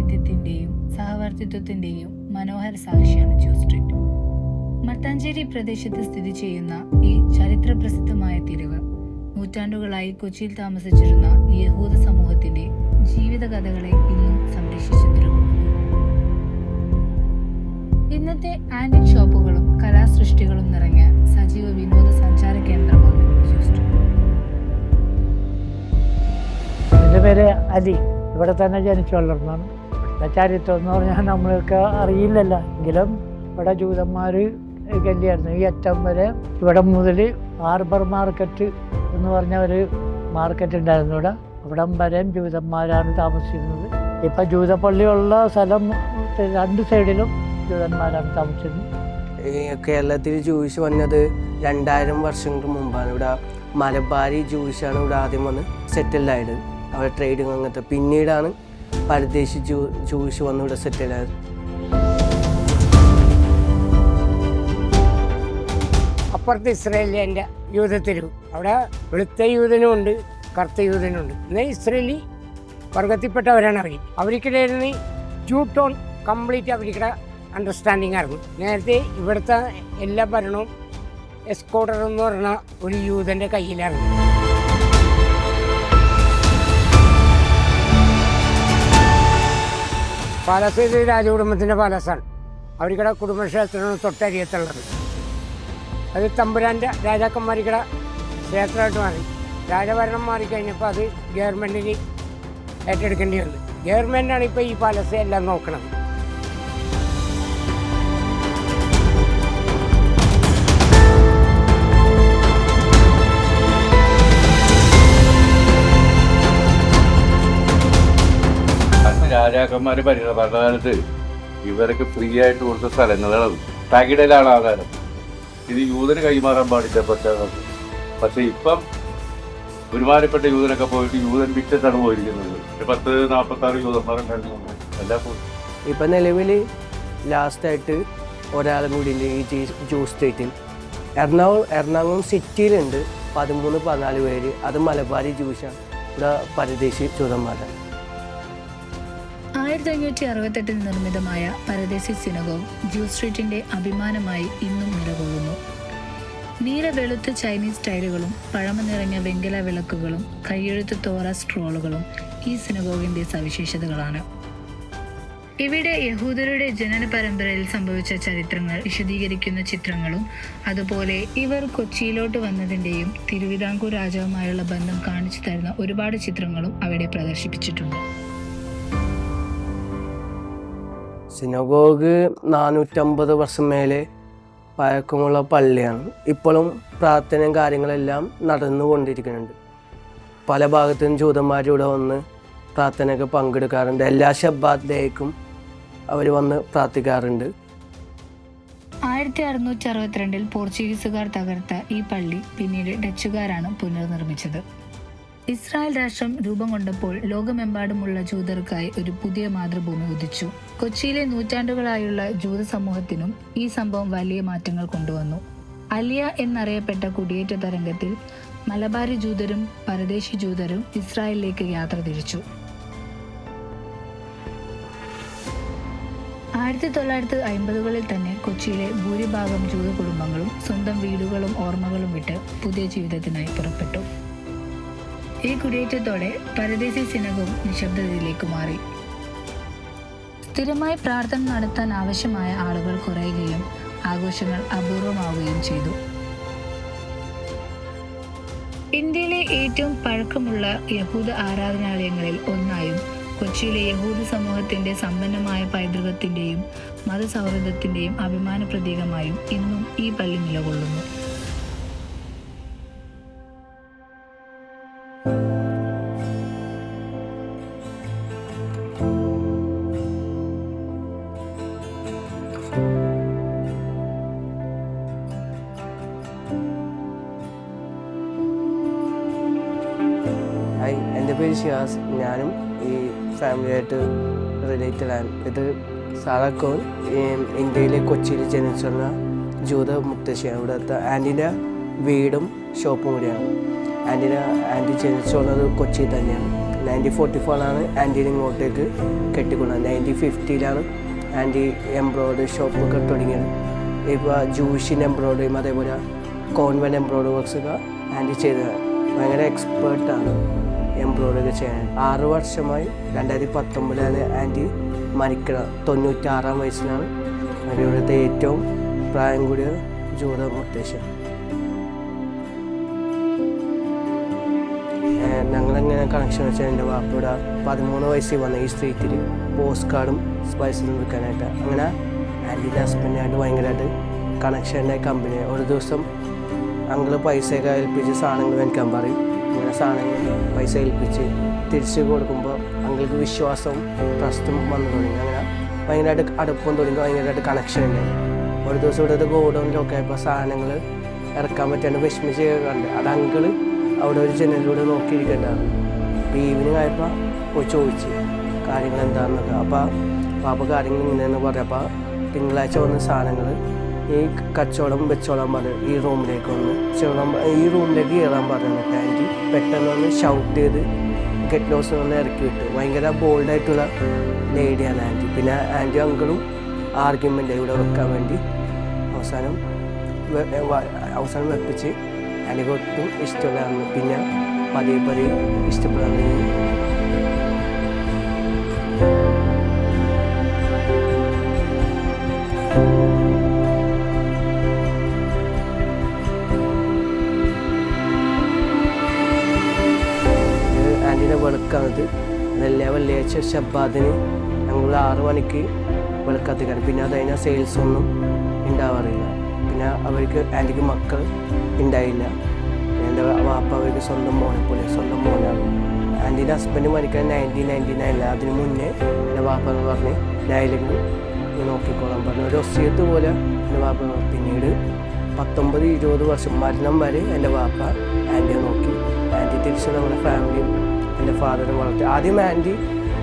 വൈവിധ്യത്തിന്റെയും സഹവർത്തിത്വത്തിന്റെയും മനോഹര സാക്ഷിയാണ് ജൂ സ്ട്രീറ്റ്. മട്ടാഞ്ചേരി പ്രദേശത്ത് സ്ഥിതി ചെയ്യുന്ന ഈ ചരിത്ര പ്രസിദ്ധമായ തെരുവ് നൂറ്റാണ്ടുകളായി കൊച്ചിയിൽ താമസിച്ചിരുന്ന യഹൂദ സമൂഹത്തിന്റെ ജീവിതകഥകളെ ഇന്നും സംരക്ഷിച്ചു നിലകൊള്ളുന്നു. ഇന്നത്തെ ആന്റിക് ഷോപ്പുകളും കലാസൃഷ്ടികളും നിറഞ്ഞ സജീവ വിനോദസഞ്ചാര കേന്ദ്രമാണ് ജൂ സ്ട്രീറ്റ്. എൻ്റെ പേര് അലി. ഇവിടെ തന്നെ ജനിച്ചു വളർന്നാണ്. ഇവിടുത്തെ ചരിത്രം എന്ന് പറഞ്ഞാൽ നമ്മൾക്ക് അറിയില്ലല്ലോ, എങ്കിലും ഇവിടെ ജൂതന്മാർ കല്യായിരുന്നു. ഈ അറ്റം വരെ ഇവിടെ മുതൽ ഹാർബർ മാർക്കറ്റ് എന്ന് പറഞ്ഞ ഒരു മാർക്കറ്റ് ഉണ്ടായിരുന്നു. ഇവിടം വരെയും ജൂതന്മാരാണ് താമസിച്ചിരുന്നത്. ഇപ്പം ജൂതപ്പള്ളിയുള്ള സ്ഥലം രണ്ട് സൈഡിലും ജൂതന്മാരാണ് താമസിച്ചിരുന്നത്. കേരളത്തിൽ ജൂയിഷ് വന്നത് 2000 വർഷങ്ങൾക്ക് മുമ്പാണ്. ഇവിടെ മലബാരി ജൂയിഷാണ് ഇവിടെ ആദ്യം വന്ന് സെറ്റിൽഡായത്. അവിടെ ട്രേഡിങ് അങ്ങനത്തെ. പിന്നീടാണ് പരദേശി ജൂയിഷ് വന്ന് ഇവിടെ സെറ്റിൽഡായത്. അപ്പുറത്ത് ഇസ്രയേലിൻ്റെ യൂതത്തെരുവ്. അവിടെ വെളുത്ത യൂതനുമുണ്ട്, കറുത്ത യൂതനുമുണ്ട്. എന്നാൽ ഇസ്രയേലി വർഗത്തിൽപ്പെട്ടവരാണ് അവർ. അവർക്കിടയിൽ ജൂ ടോൺ കംപ്ലീറ്റ് അവർക്കിടെ അണ്ടർസ്റ്റാൻഡിങ് ആയിരുന്നു. നേരത്തെ ഇവിടുത്തെ എല്ലാ ഭരണവും എസ്കോഡർ എന്ന് പറഞ്ഞ ഒരു യൂതൻ്റെ കയ്യിലായിരുന്നു. പാലസ് ഇത് രാജകുടുംബത്തിൻ്റെ പാലസാണ്. അവർക്കിടെ കുടുംബക്ഷേത്രമാണ് തൊട്ടരിയത്തുള്ളത്. അത് തമ്പുരാൻ്റെ രാജാക്കന്മാർക്കിടെ ക്ഷേത്രമായിട്ട് മാറി. രാജഭരണം മാറിക്കഴിഞ്ഞപ്പോൾ അത് ഗവൺമെൻറ്റിന് ഏറ്റെടുക്കേണ്ടി വന്നു. ഗവൺമെൻറ്റാണ് ഇപ്പോൾ ഈ പാലസ് എല്ലാം നോക്കുന്നത്. രാജാക്കന്മാർ ഭരണകാലത്ത് ഇവരൊക്കെ ഫ്രീ ആയിട്ട് കൊടുത്ത സ്ഥലങ്ങളാണ്. തകിടയിലാണ് ആധാരം. ഇത് യൂതന് കൈമാറാൻ പാടില്ല പ്രത്യേകം. പക്ഷെ ഇപ്പം ഒരുമാനപ്പെട്ട യൂതനൊക്കെ പോയിട്ട് യൂതൻ വിറ്റിട്ടാണ് പോയിരിക്കുന്നത്. 10-46 യൂതന്മാരുണ്ടായിരുന്നു. എല്ലാം പോയി. ഇപ്പം നിലവിൽ ലാസ്റ്റായിട്ട് ഒരാളും കൂടി ഉണ്ട് ഈ ജൂ സ്ട്രീറ്റിൽ. എറണാകുളം സിറ്റിയിലുണ്ട് 13-14 പേര്. അത് മലബാരി ജൂഷാണ്. ഇവിടെ പരദേശി ജൂതന്മാരാണ്. 1568 നിർമ്മിതമായ പരദേശി സിനഗോഗ് ജൂ സ്ട്രീറ്റിന്റെ അഭിമാനമായി ഇന്നും നിലകൊള്ളുന്നു. നീല വെളുത്ത ചൈനീസ് ടൈലുകളും പഴമ നിറഞ്ഞ വെങ്കല വിളക്കുകളും കയ്യെഴുത്ത് തോറ സ്ട്രോളുകളും ഈ സിനഗോഗിന്റെ സവിശേഷതകളാണ്. ഇവിടെ യഹൂദരുടെ ജനന പരമ്പരയിൽ സംഭവിച്ച ചരിത്രങ്ങൾ വിശദീകരിക്കുന്ന ചിത്രങ്ങളും അതുപോലെ ഇവർ കൊച്ചിയിലോട്ട് വന്നതിൻ്റെയും തിരുവിതാംകൂർ രാജാവുമായുള്ള ബന്ധം കാണിച്ചു തരുന്ന ഒരുപാട് ചിത്രങ്ങളും അവിടെ പ്രദർശിപ്പിച്ചിട്ടുണ്ട്. സിനഗോഗ് 450 വർഷം മേലെ പഴക്കമുള്ള പള്ളിയാണ്. ഇപ്പോഴും പ്രാർത്ഥനയും കാര്യങ്ങളെല്ലാം നടന്നുകൊണ്ടിരിക്കുന്നുണ്ട്. പല ഭാഗത്തും ജൂതന്മാരിവിടെ വന്ന് പ്രാർത്ഥനയൊക്കെ പങ്കെടുക്കാറുണ്ട്. എല്ലാ ശബ്ബാത്ത് ഡേയ്ക്കും അവർ വന്ന് പ്രാർത്ഥിക്കാറുണ്ട്. 1662 പോർച്ചുഗീസുകാർ തകർത്ത ഈ പള്ളി പിന്നീട് ഡച്ചുകാരാണ് പുനർനിർമ്മിച്ചത്. ഇസ്രായേൽ രാഷ്ട്രം രൂപം കൊണ്ടപ്പോൾ ലോകമെമ്പാടുമുള്ള ജൂതർക്കായി ഒരു പുതിയ മാതൃഭൂമി ഉദിച്ചു. കൊച്ചിയിലെ നൂറ്റാണ്ടുകളായുള്ള ജൂത സമൂഹത്തിനും ഈ സംഭവം വലിയ മാറ്റങ്ങൾ കൊണ്ടുവന്നു. അലിയ എന്നറിയപ്പെട്ട കുടിയേറ്റ തരംഗത്തിൽ മലബാരി ജൂതരും പരദേശി ജൂതരും ഇസ്രായേലിലേക്ക് യാത്ര തിരിച്ചു. 1950കളിൽ തന്നെ കൊച്ചിയിലെ ഭൂരിഭാഗം ജൂത കുടുംബങ്ങളും സ്വന്തം വീടുകളും ഓർമ്മകളും വിട്ട് പുതിയ ജീവിതത്തിനായി പുറപ്പെട്ടു. ഈ കുടിയേറ്റത്തോടെ പരദേശി സിനഗോഗ് നിശബ്ദതയിലേക്ക് മാറി. സ്ഥിരമായി പ്രാർത്ഥന നടത്താൻ ആവശ്യമായ ആളുകൾ കുറയുകയും ആഘോഷങ്ങൾ അപൂർവമാവുകയും ചെയ്തു. ഇന്ത്യയിലെ ഏറ്റവും പഴക്കമുള്ള യഹൂദ ആരാധനാലയങ്ങളിൽ ഒന്നായും കൊച്ചിയിലെ യഹൂദ സമൂഹത്തിന്റെ സമ്പന്നമായ പൈതൃകത്തിന്റെയും മതസൗഹൃദത്തിന്റെയും അഭിമാന പ്രതീകമായും ഇന്നും ഈ പള്ളി നിലകൊള്ളുന്നു. എൻ്റെ പേര് ഷിയാസ്. ഞാനും ഈ ഫാമിലിയായിട്ട് റിലേറ്റഡ് ആണ്. ഇത് സാറാക്കോൻ ഇന്ത്യയിലെ കൊച്ചിയിൽ ജനിച്ചുള്ള ജൂത മുത്തശ്ശിയാണ്. ഇവിടുത്തെ ആൻറ്റിൻ്റെ വീടും ഷോപ്പും കൂടിയാണ്. ആൻറ്റി ജനിച്ചുള്ളത് കൊച്ചിയിൽ തന്നെയാണ്. 1944 ആൻറ്റീനെ ഇങ്ങോട്ടേക്ക് കെട്ടിക്കൊണ്ടത്. 1950 ആൻറ്റി എംബ്രോയ്ഡറി ഷോപ്പൊക്കെ തുടങ്ങിയത്. ഇപ്പോൾ ജൂഷിൻ്റെ എംബ്രോയ്ഡറിയും അതേപോലെ കോൺവെൻറ്റ് എംബ്രോയ്ഡറി വർക്ക്സൊക്കെ ആൻറ്റി ചെയ്തത്. ഭയങ്കര എക്സ്പേർട്ടാണ് എംബ്രോയ്ഡറി ചെയ്യാൻ. 6 വർഷമായി 2019 ആൻറ്റി മരിക്കണം. 96 വയസ്സിലാണ് ഇവിടുത്തെ ഏറ്റവും പ്രായം കൂടിയ ജൂത മുത്തശ്ശൻ. ഞങ്ങളെങ്ങനെ കണക്ഷൻ വെച്ചാൽ എൻ്റെ വാപ്പയുടെ 13 വയസ്സിൽ വന്ന ഈ സ്ട്രീറ്റിൽ പോസ്റ്റ് കാർഡും സ്പൈസും വിൽക്കാനായിട്ട്. അങ്ങനെ ആൻറ്റീൻ്റെ ഹസ്ബൻഡായിട്ട് ഭയങ്കരമായിട്ട് കണക്ഷൻ ഉണ്ടായ കമ്പനി. ഒരു ദിവസം അങ്കിള് പൈസയൊക്കെ ഏൽപ്പിച്ച് സാധനങ്ങൾ മേടിക്കാൻ പറയും. അങ്ങനെ സാധനങ്ങൾ പൈസ ഏൽപ്പിച്ച് തിരിച്ച് കൊടുക്കുമ്പോൾ അങ്കിൾക്ക് വിശ്വാസവും ട്രസ്റ്റും വന്നു തുടങ്ങി. അങ്ങനെ ഭയങ്കരമായിട്ട് അടുപ്പം തുടങ്ങി, ഭയങ്കരമായിട്ട് കണക്ഷൻ ഉണ്ടായി. ഒരു ദിവസം ഇവിടുത്തെ ഗോഡൗണിലൊക്കെ ആയപ്പോൾ സാധനങ്ങൾ ഇറക്കാൻ പറ്റാണ്ട് വിഷമിച്ച് കണ്ട്. അത് അങ്കിള് അവിടെ ഒരു ജനലിലൂടെ നോക്കിയിരിക്കണ്ടായിരുന്നു. അപ്പോൾ ഈവനിങ് ആയപ്പോൾ പോയി ചോദിച്ച് കാര്യങ്ങൾ എന്താണെന്നൊക്കെ. അപ്പോൾ പാപ്പ കാര്യങ്ങൾ ഇങ്ങനെയെന്ന് പറഞ്ഞപ്പോൾ തിങ്കളാഴ്ച വന്ന സാധനങ്ങൾ ഈ കച്ചവടം വെച്ചോളാൻ പറഞ്ഞു. ഈ റൂമിലേക്ക് ഈ റൂമിലേക്ക് കയറാൻ പറഞ്ഞു. ആൻറ്റി പെട്ടെന്ന് ഒന്ന് ഷൗട്ട് ചെയ്ത് ഗെറ്റ് ലോസ് ഒന്ന് ഇറക്കി വിട്ടു. ഭയങ്കര ബോൾഡായിട്ടുള്ള ലേഡിയാണ് ആൻറ്റി. പിന്നെ ആൻറ്റി അങ്കിളും ആർഗ്യുമെൻ്റ് ഇവിടെ വെക്കാൻ വേണ്ടി അവസാനം വെപ്പിച്ച് എനിക്ക് ഒട്ടും ഇഷ്ടമില്ലായിരുന്നു. പിന്നെ പതിയെ ഇഷ്ടപ്പെടാൻ തുടങ്ങി. ആൻറ്റീൻ്റെ വെളുക്കാണത്. അതെല്ലാം വെള്ളിയാഴ്ച ഷബ്ബാദിന് ഞങ്ങൾ 6 മണിക്ക് വെളുക്കത്തിക്കാണ്. പിന്നെ അത് കഴിഞ്ഞാൽ സെയിൽസ് ഒന്നും ഉണ്ടാവാറില്ല. പിന്നെ അവർക്ക് ആൻറ്റിക്ക് മക്കൾ ഉണ്ടായില്ല. എൻ്റെ വാപ്പ അവർക്ക് സ്വന്തം മോനാണ്. ആൻറ്റീൻ്റെ ഹസ്ബൻഡ് മരിക്കാൻ 1999 അതിന് മുന്നേ എൻ്റെ വാപ്പ എന്ന് പറഞ്ഞ് ഞാനില്ലെങ്കിൽ നോക്കിക്കോളാൻ പറഞ്ഞു. ഒരു ഒസ്യത്ത് പോലെ എൻ്റെ വാപ്പ. പിന്നീട് 19-20 വർഷം മരണം വരെ എൻ്റെ വാപ്പ ആൻറ്റിയെ നോക്കി. ആൻറ്റി തിരിച്ച് നമ്മുടെ ഫാമിലിയും എൻ്റെ ഫാദറും വളർത്തി. ആദ്യം ആൻറ്റി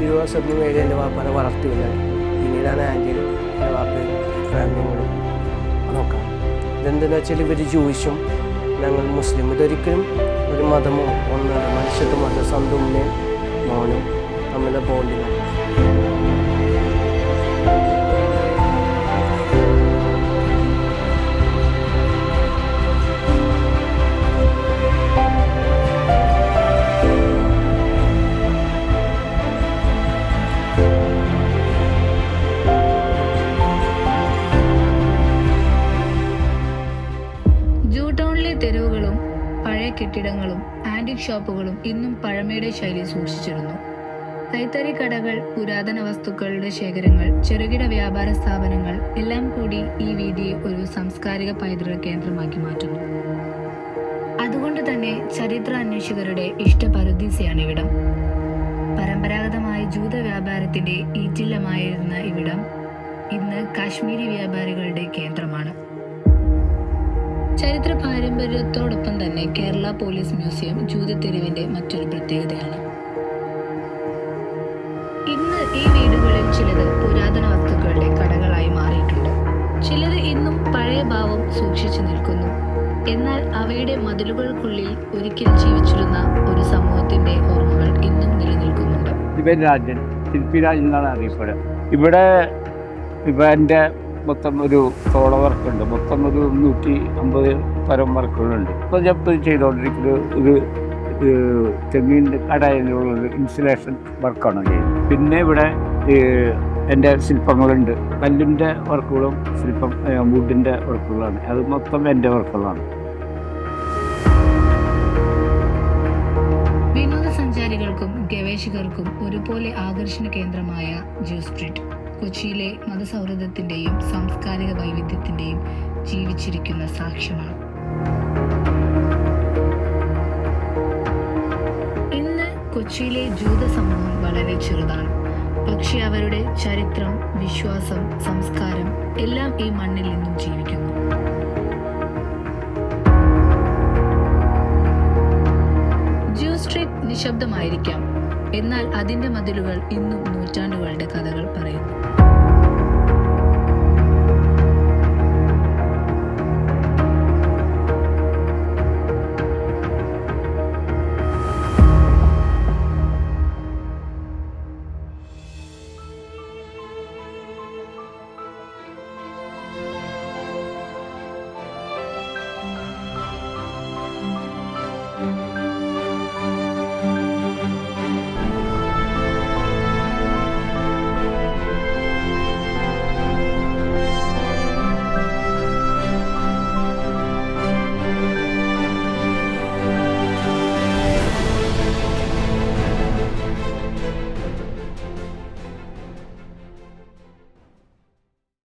20 വർഷത്തിന് വേണ്ടി എൻ്റെ വാപ്പാനെ വളർത്തിയില്ല. പിന്നീടാണ് ആൻറ്റിയും എൻ്റെ വാപ്പയും ഫാമിലിയും കൂടി നോക്കാം. ഇതെന്താണെന്ന് വെച്ചാൽ ഇവർ ജൂയിഷും ഞങ്ങൾ മുസ്ലിം. ഇതൊരിക്കലും ഒരു മതമോ ഒന്നല്ല. മനുഷ്യത്വമല്ല. സ്വന്തം ഉമ്മയും മോനും തമ്മിലെ ബോണ്ടിനാണ്. തെരുവുകളും പഴയ കെട്ടിടങ്ങളും ആന്റിക് ഷോപ്പുകളും ഇന്നും പഴമയുടെ ശൈലി സൂക്ഷിച്ചിരുന്നു. കൈത്തറി കടകൾ, പുരാതന വസ്തുക്കളുടെ ശേഖരങ്ങൾ, ചെറുകിട വ്യാപാര സ്ഥാപനങ്ങൾ എല്ലാം കൂടി ഈ വീതിയെ ഒരു സാംസ്കാരിക പൈതൃക കേന്ദ്രമാക്കി മാറ്റുന്നു. അതുകൊണ്ട് തന്നെ ചരിത്ര അന്വേഷകരുടെ ഇഷ്ടപരദീസയാണ് ഇവിടം. പരമ്പരാഗതമായ ജൂത വ്യാപാരത്തിന്റെ ഈറ്റില്ലമായിരുന്ന ഇവിടം ഇന്ന് കാശ്മീരി വ്യാപാരികളുടെ കേന്ദ്രമാണ്. ചരിത്ര പാരമ്പര്യത്തോടൊപ്പം തന്നെ കേരള പോലീസ് മ്യൂസിയം ജൂതത്തെരുവിന്റെ മറ്റൊരു പ്രത്യേകതയാണ്. ഇന്ന് ഈ വീടുകളിൽ ചിലത് പുരാതന വസ്തുക്കളുടെ കടകളായി മാറിയിട്ടുണ്ട്. ചിലത് ഇന്നും പഴയ ഭാവം സൂക്ഷിച്ചു നിൽക്കുന്നു. എന്നാൽ അവയുടെ മതിലുകൾക്കുള്ളിൽ ഒരിക്കൽ ജീവിച്ചിരുന്ന ഒരു സമൂഹത്തിന്റെ ഓർമ്മകൾ ഇന്നും നിലനിൽക്കുന്നുണ്ട്. രാജൻ ശില്പിരാജ് എന്നാണ് അറിയപ്പെടുക. ഇവിടെ എൻ്റെ മൊത്തം ഒരു തോള വർക്കുണ്ട്. മൊത്തം ഒരു 150 പരം വർക്കുകളുണ്ട്. ഇപ്പോൾ ഞാൻ ചെയ്തുകൊണ്ടിരിക്കുന്നത് ഒരു തെങ്ങിൻ്റെ കടയിലുള്ള ഇൻസുലേഷൻ വർക്കാണ് ചെയ്യുന്നത്. പിന്നെ ഇവിടെ എൻ്റെ ശില്പങ്ങളുണ്ട്. കല്ലിൻ്റെ വർക്കുകളും വുഡിൻ്റെ വർക്കുകളാണ്. അത് മൊത്തം എൻ്റെ വർക്കുകളാണ്. വിനോദസഞ്ചാരികൾക്കും ഗവേഷകർക്കും ഒരുപോലെ ആകർഷണ കേന്ദ്രമായ ജൂ സ്ട്രീറ്റ് കൊച്ചിയിലെ മതസൗഹൃദത്തിന്റെയും സാംസ്കാരിക വൈവിധ്യത്തിന്റെയും ജീവിച്ചിരിക്കുന്ന സാക്ഷ്യമാണ്. ഇന്ന് കൊച്ചിയിലെ ജൂത സമൂഹം വളരെ ചെറുതാണ്. പക്ഷെ അവരുടെ ചരിത്രം, വിശ്വാസം, സംസ്കാരം എല്ലാം ഈ മണ്ണിൽ നിന്നും ജീവിക്കുന്നു. ജൂ സ്ട്രീറ്റ് നിശബ്ദമായിരിക്കാം, എന്നാൽ അതിന്റെ മതിലുകൾ ഇന്നും നൂറ്റാണ്ടുകളുടെ കഥകൾ പറയുന്നു.